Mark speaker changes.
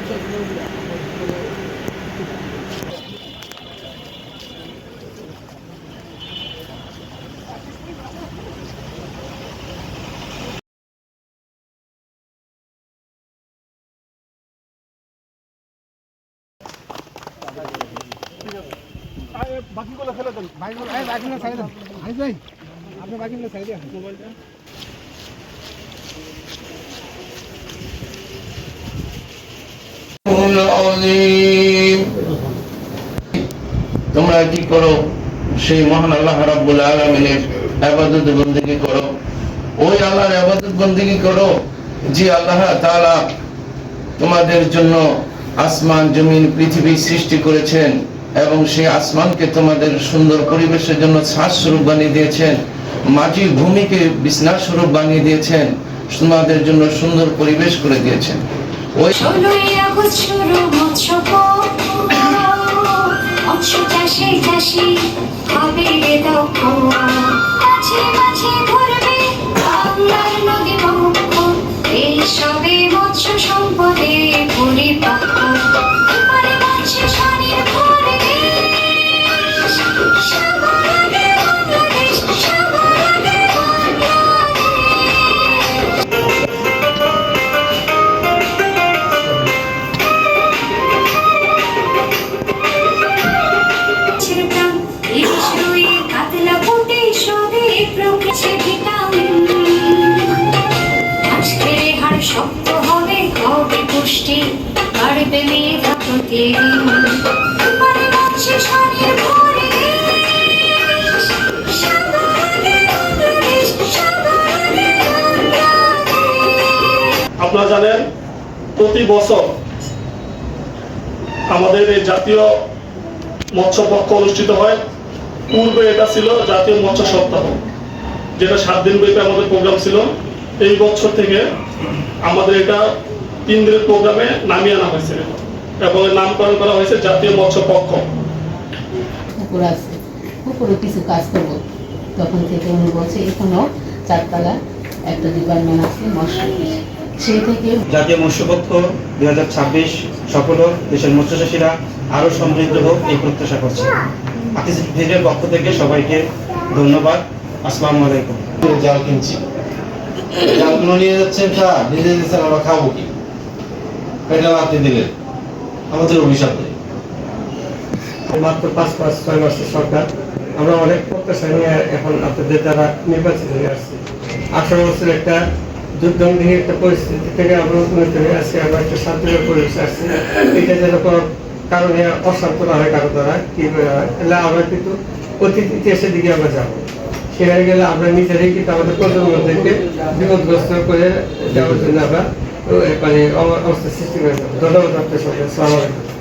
Speaker 1: বাকিগুলো ফেলে দেন, বাকিগুলো সাইড দেন। আইজ ভাই, আপনি বাকিগুলো সাইডে রাখুন মোবাইলটা।
Speaker 2: তোমরা কি করো? সেই মহান আল্লাহ রাব্বুল আলামিনের ইবাদত বন্দেগী করো। ওই আল্লাহর ইবাদত বন্দেগী করো যে আল্লাহ তাআলা তোমাদের জন্য আসমান জমিন পৃথিবী সৃষ্টি করেছেন এবং সেই আসমানকে তোমাদের সুন্দর পরিবেশের জন্য ছাদ স্বরূপ বানিয়ে দিয়েছেন, মাটি ভূমিকে বিছানা স্বরূপ বানিয়ে দিয়েছেন, তোমাদের জন্য সুন্দর পরিবেশ করে দিয়েছেন। ওই
Speaker 3: শক্ত হবে হবে পুষ্টি বাড়বে মেধা প্রতিদিন
Speaker 4: আপনারা জানেন প্রতি বছর আমাদের এই জাতীয় মৎস্য পক্ষ অনুষ্ঠিত হয়। পূর্বে এটা ছিল জাতীয় মৎস্য সপ্তাহ, যেটা 7 দিন ব্যাপী আমাদের প্রোগ্রাম ছিল। এই বছর থেকে আমাদের এটা 3 দিনের প্রোগ্রামে নামিয়ে আনা হয়েছে এবং নামকরণ করা হয়েছে জাতীয় মৎস্য পক্ষ।
Speaker 5: পুকুরে কিছু কাজ করব, তখন থেকে উনি বলছে এখনো 4তলা একটা ডিপার্টমেন্ট আছে মৎস্য, সেই থেকে
Speaker 6: জাতীয় মৎস্য পক্ষ 2026 সফল হোক, দেশের মৎস্যচাষীরা আরো সমৃদ্ধ হোক এই প্রত্যাশা করছে। আতিথিদের পক্ষ থেকে সবাইকে ধন্যবাদ। আসসালামু আলাইকুম।
Speaker 2: জাল কিনছি, জালগুলো নিয়ে যাচ্ছেন, নিজে দিচ্ছেন, আমরা খাবো কি? পেটে লাথি দিলে আমাদের অভিশাপ নেই।
Speaker 7: মাত্র 5-6 মাসের সরকার, আমরা অনেক প্রত্যাশা নিয়ে এখন আপনাদের দ্বারা নির্বাচিত হয়ে আসছি। 18 বছর একটা যুদ্ধবন্দী একটা পরিস্থিতি থেকে আমরা উন্নত হয়ে আসছি, আমরা একটা শান্তির পরিবেশে আসছি। এটা যেন কোনো কারণে অশান্ত না হয় কারো দ্বারা কি হয়, তাহলে আমরা কিন্তু অতীত ইতিহাসের দিকে আমরা যাবো। সেখানে গেলে আমরা নিজেরাই কিন্তু আমাদের প্রজন্মদেরকে বিপদগ্রস্ত করে দেওয়ার জন্য আমরা মানে অবস্থা সৃষ্টি করে দেবো। ধন্যবাদ আপনার সবাইকে। আসসালামু আলাইকুম।